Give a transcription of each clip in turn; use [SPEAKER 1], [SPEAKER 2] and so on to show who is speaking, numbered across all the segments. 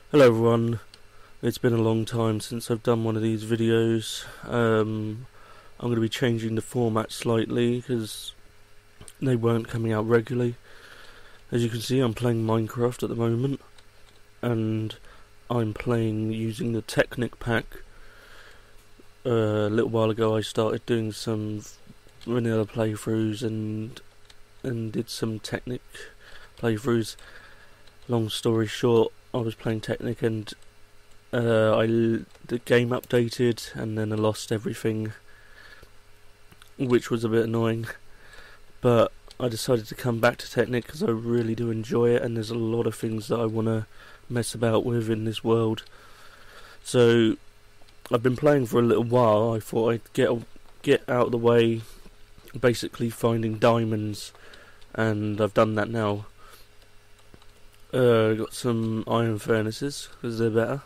[SPEAKER 1] Hello everyone, it's been a long time since I've done one of these videos. I'm going to be changing the format slightly because they weren't coming out regularly. As you can see, I'm playing Minecraft at the moment, and I'm playing using the Technic pack. A little while ago I started doing some vanilla playthroughs and did some Technic playthroughs. Long story short, I was playing Technic and the game updated and then I lost everything, which was a bit annoying, but I decided to come back to Technic because I really do enjoy it and there's a lot of things that I want to mess about with in this world. So I've been playing for a little while. I thought I'd get out of the way, basically finding diamonds, and I've done that now. Got some iron furnaces because they're better.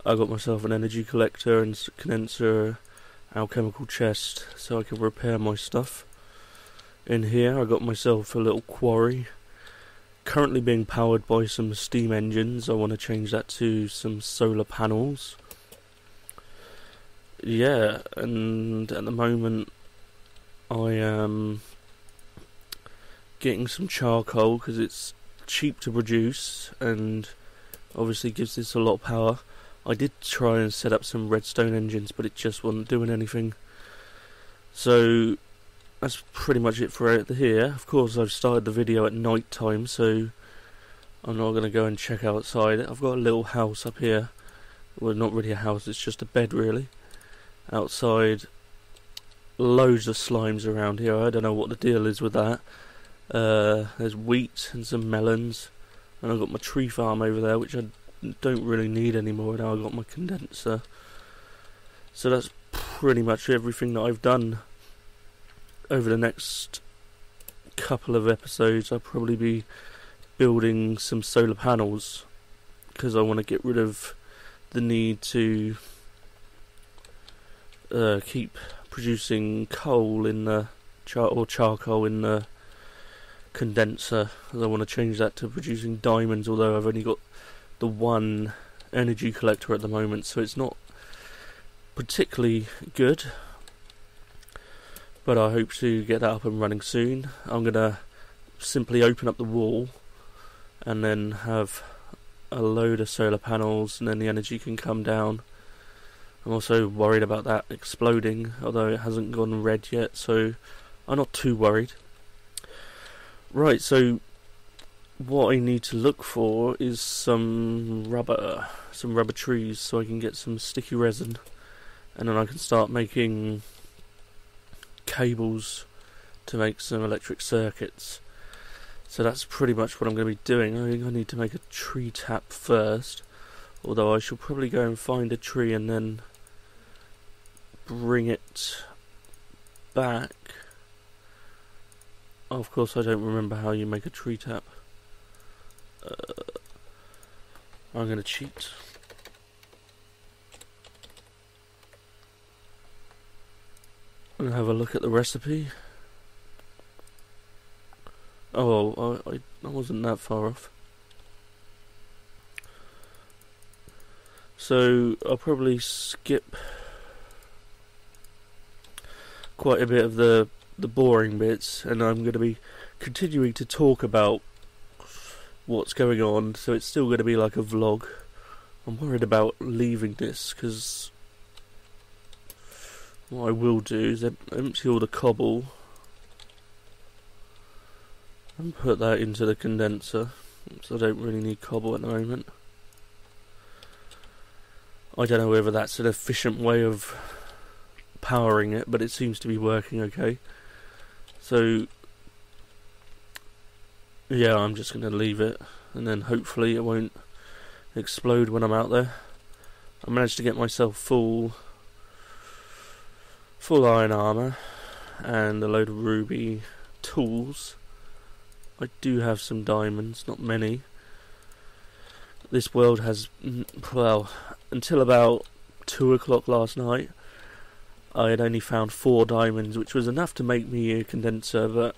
[SPEAKER 1] I got myself an energy collector and condenser, alchemical chest so I can repair my stuff. In here I got myself a little quarry, currently being powered by some steam engines. I want to change that to some solar panels. Yeah, and at the moment I am getting some charcoal because it's cheap to produce and obviously gives this a lot of power. I did try and set up some redstone engines, but it just wasn't doing anything. So that's pretty much it for out here. Of course, I've started the video at night time, so I'm not going to go and check outside. I've got a little house up here. Well, not really a house, it's just a bed really. Outside, loads of slimes around here. I don't know what the deal is with that. There's wheat and some melons, and I've got my tree farm over there, which I don't really need anymore. Now I've got my condenser. So that's pretty much everything that I've done. Over the next couple of episodes I'll probably be building some solar panels because I want to get rid of the need to keep producing coal in the charcoal in the condenser, as I want to change that to producing diamonds, although I've only got the one energy collector at the moment, so it's not particularly good, but I hope to get that up and running soon. I'm going to simply open up the wall and then have a load of solar panels and then the energy can come down. I'm also worried about that exploding, although it hasn't gone red yet, so I'm not too worried. Right, so what I need to look for is some rubber trees, so I can get some sticky resin, and then I can start making cables to make some electric circuits. So that's pretty much what I'm going to be doing. I think I need to make a tree tap first, although I shall probably go and find a tree and then bring it back. Of course I don't remember how you make a tree tap. I'm going to cheat. And have a look at the recipe. Oh, I wasn't that far off. So I'll probably skip quite a bit of the boring bits, and I'm going to be continuing to talk about what's going on, so it's still going to be like a vlog. I'm worried about leaving this because what I will do is empty all the cobble and put that into the condenser, so I don't really need cobble at the moment. I don't know whether that's an efficient way of powering it, but it seems to be working okay. So yeah, I'm just going to leave it, and then hopefully it won't explode when I'm out there. I managed to get myself full iron armor and a load of ruby tools. I do have some diamonds, not many. This world has, well, until about 2 o'clock last night, I had only found 4 diamonds, which was enough to make me a condenser, but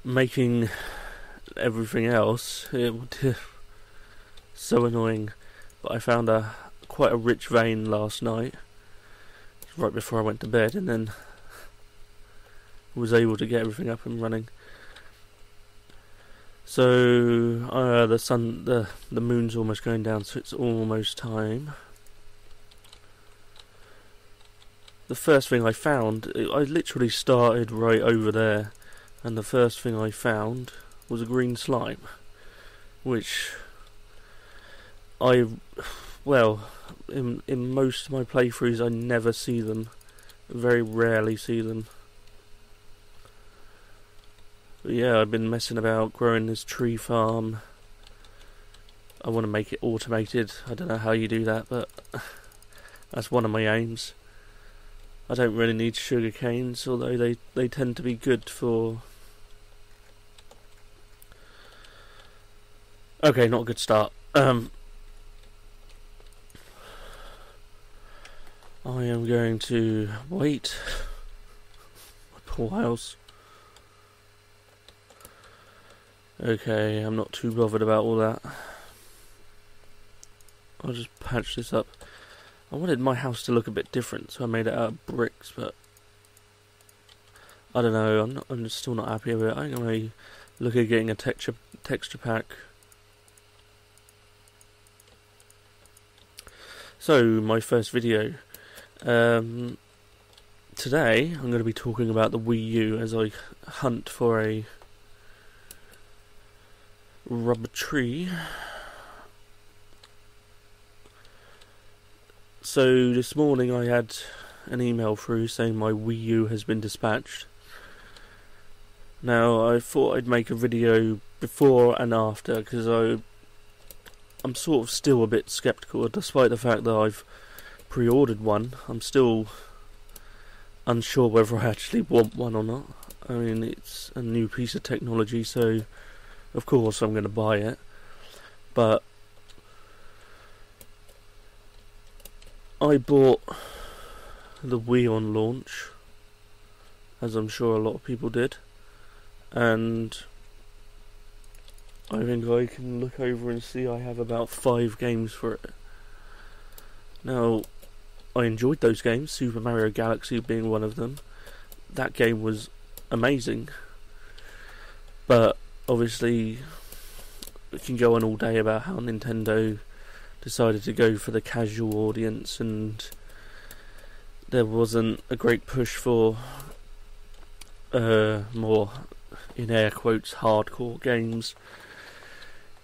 [SPEAKER 1] making everything else, it would so annoying. But I found quite a rich vein last night, right before I went to bed, and then was able to get everything up and running. So the moon's almost going down, so it's almost time. The first thing I found, I literally started right over there, and the first thing I found was a green slime, which in most of my playthroughs I never see them, very rarely see them. But yeah, I've been messing about growing this tree farm. I want to make it automated. I don't know how you do that, but that's one of my aims. I don't really need sugar canes, although they tend to be good for... Okay, not a good start. I am going to wait. My poor house. Okay, I'm not too bothered about all that. I'll just patch this up. I wanted my house to look a bit different, so I made it out of bricks, but I don't know, I'm just still not happy with it. I'm going to look at getting a texture pack. So, my first video. Today, I'm going to be talking about the WiiU as I hunt for a rubber tree. So this morning I had an email through saying my WiiU has been dispatched. Now I thought I'd make a video before and after, because I'm sort of still a bit skeptical, despite the fact that I've pre-ordered one. I'm still unsure whether I actually want one or not. I mean, it's a new piece of technology, so of course I'm going to buy it, but I bought the Wii on launch, as I'm sure a lot of people did, and I think I can look over and see I have about 5 games for it. Now, I enjoyed those games, Super Mario Galaxy being one of them. That game was amazing, but obviously we can go on all day about how Nintendo decided to go for the casual audience, and there wasn't a great push for more, in air quotes, hardcore games.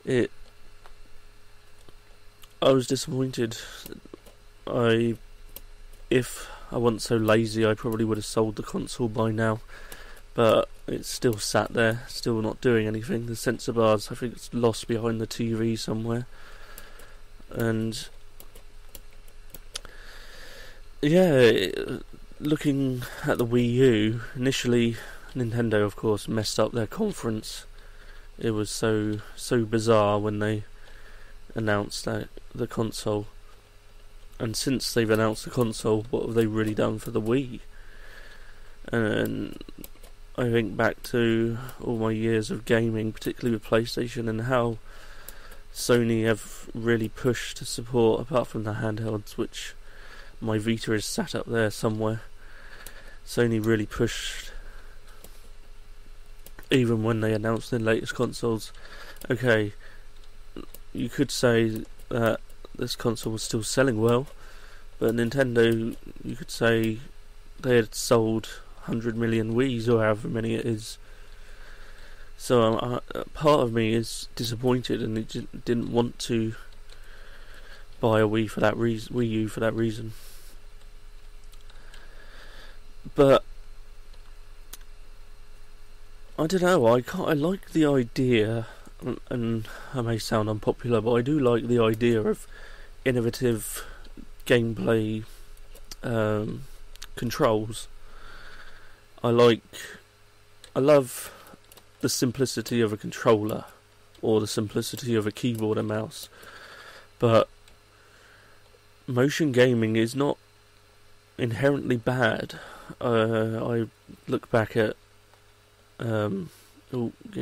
[SPEAKER 1] I was disappointed. If I wasn't so lazy, I probably would have sold the console by now, but it's still sat there, still not doing anything. The sensor bars, I think it's lost behind the TV somewhere. And yeah, looking at the Wii U, initially Nintendo of course messed up their conference. It was so bizarre when they announced the console. And since they've announced the console, what have they really done for the Wii? And I think back to all my years of gaming, particularly with PlayStation, and how Sony have really pushed to support, apart from the handhelds, which my Vita is sat up there somewhere. Sony really pushed, even when they announced their latest consoles. Okay, you could say that this console was still selling well, but Nintendo, you could say they had sold 100 million Wii's, or however many it is. So part of me is disappointed, and it didn't want to buy a Wii for that Wii U for that reason. But I don't know. I like the idea, and I may sound unpopular, but I do like the idea of innovative gameplay controls. I love the simplicity of a controller, or the simplicity of a keyboard and mouse, but motion gaming is not inherently bad. I look back at getting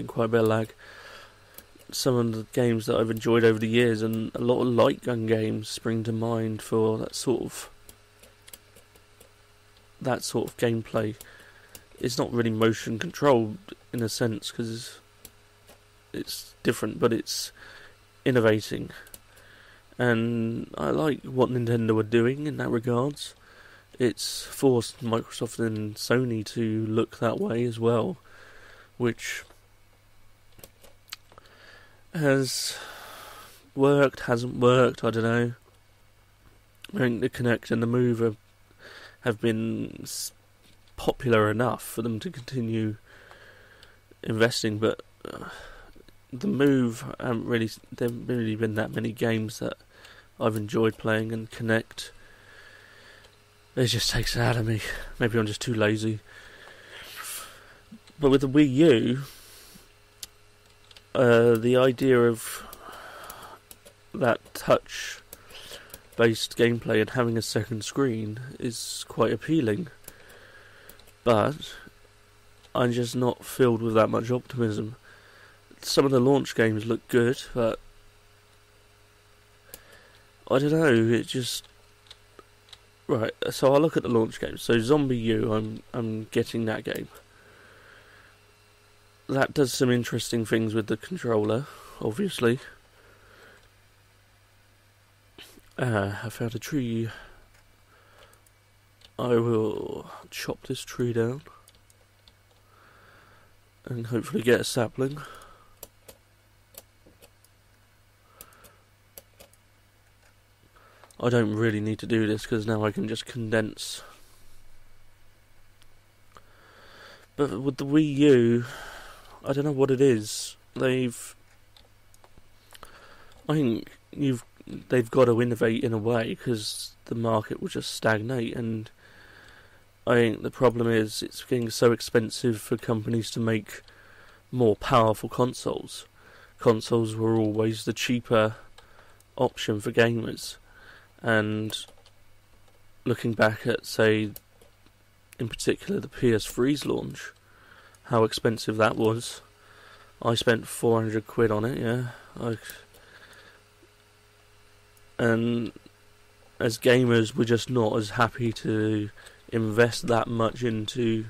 [SPEAKER 1] quite a bit of lag. some of the games that I've enjoyed over the years, and a lot of light gun games spring to mind for that sort of gameplay. It's not really motion controlled in a sense because it's different, but it's innovating, and I like what Nintendo are doing in that regards. It's forced Microsoft and Sony to look that way as well, which has worked, hasn't worked, I don't know. I think the Kinect and the Move have been popular enough for them to continue investing, but the Move there haven't really been that many games that I've enjoyed playing, and Kinect, it just takes it out of me. Maybe I'm just too lazy. But with the Wii U, the idea of that touch-based gameplay and having a second screen is quite appealing. But I'm just not filled with that much optimism. Some of the launch games look good, but I don't know, it just... Right, so I'll look at the launch games. So Zombie U, I'm getting that game. That does some interesting things with the controller, obviously. I found a tree. I will chop this tree down and hopefully get a sapling. I don't really need to do this because now I can just condense. But with the Wii U, I don't know what it is. I think they've got to innovate in a way because the market will just stagnate, and I think the problem is it's getting so expensive for companies to make more powerful consoles. Consoles were always the cheaper option for gamers. And looking back at, say, in particular the PS3's launch, how expensive that was. I spent 400 quid on it, yeah. And as gamers, we're just not as happy to invest that much into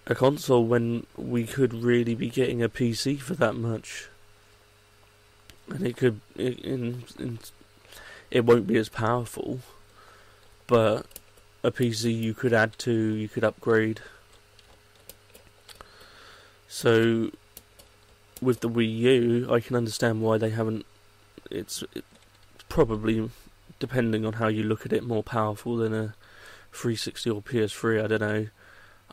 [SPEAKER 1] a console when we could really be getting a PC for that much. And it won't be as powerful, but a PC you could add to, you could upgrade. So with the Wii U, I can understand why they haven't. It's probably, depending on how you look at it, more powerful than a 360 or PS3. I don't know.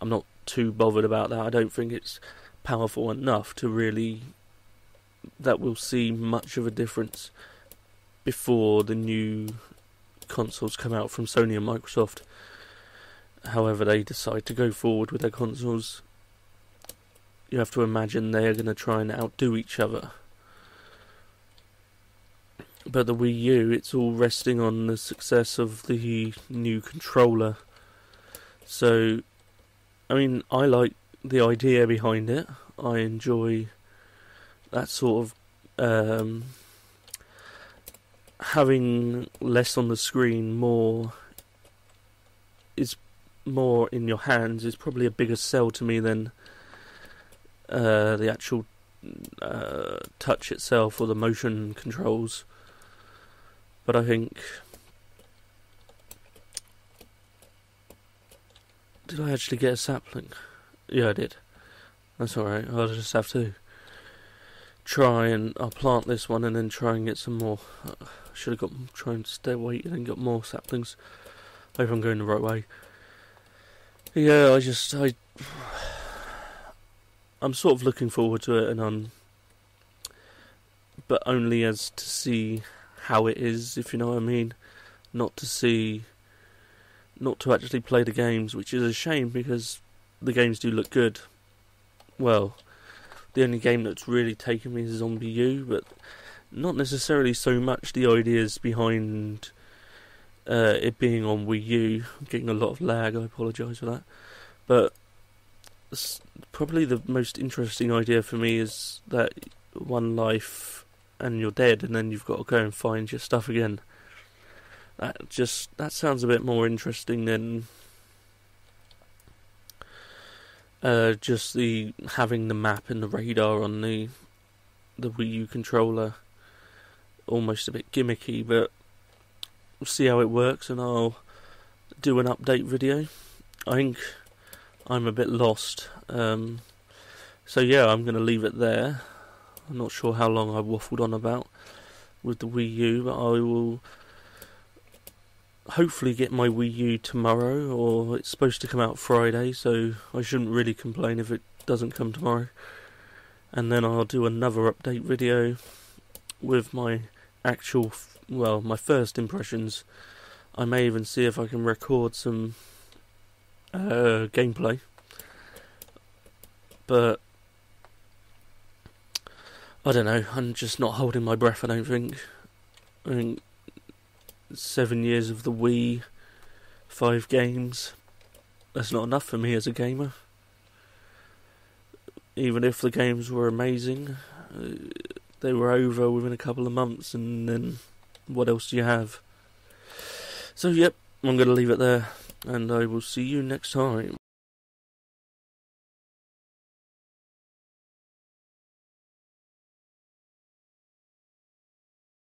[SPEAKER 1] I'm not too bothered about that. I don't think it's powerful enough to really that we'll see much of a difference before the new consoles come out from Sony and Microsoft. However they decide to go forward with their consoles, you have to imagine they're going to try and outdo each other. But the Wii U, it's all resting on the success of the new controller. So, I mean, I like the idea behind it. I enjoy that sort of having less on the screen, more in your hands is probably a bigger sell to me than the actual touch itself or the motion controls. But I think... Did I actually get a sapling? Yeah, I did. That's alright, I'll just have to I'll plant this one and then try and get some more. Should have try and wait and then got more saplings. Hope I'm going the right way. Yeah, I'm sort of looking forward to it, and but only as to see how it is, if you know what I mean. Not to actually play the games, which is a shame because the games do look good. Well, the only game that's really taken me is Zombie U, but not necessarily so much the ideas behind it being on Wii U. I'm getting a lot of lag, I apologise for that. But probably the most interesting idea for me is that one life and you're dead, and then you've got to go and find your stuff again. That sounds a bit more interesting than just having the map and the radar on the WiiU controller. Almost a bit gimmicky, but we'll see how it works, and I'll do an update video. I think I'm a bit lost, so yeah, I'm going to leave it there. I'm not sure how long I waffled on about with the WiiU, but I will hopefully get my WiiU tomorrow, or it's supposed to come out Friday, so I shouldn't really complain if it doesn't come tomorrow. And then I'll do another update video with my my first impressions. I may even see if I can record some gameplay, but I don't know, I'm just not holding my breath, I don't think. I think 7 years of the Wii, 5 games, that's not enough for me as a gamer. Even if the games were amazing, they were over within a couple of months, and then what else do you have? So yep, I'm going to leave it there, and I will see you next time.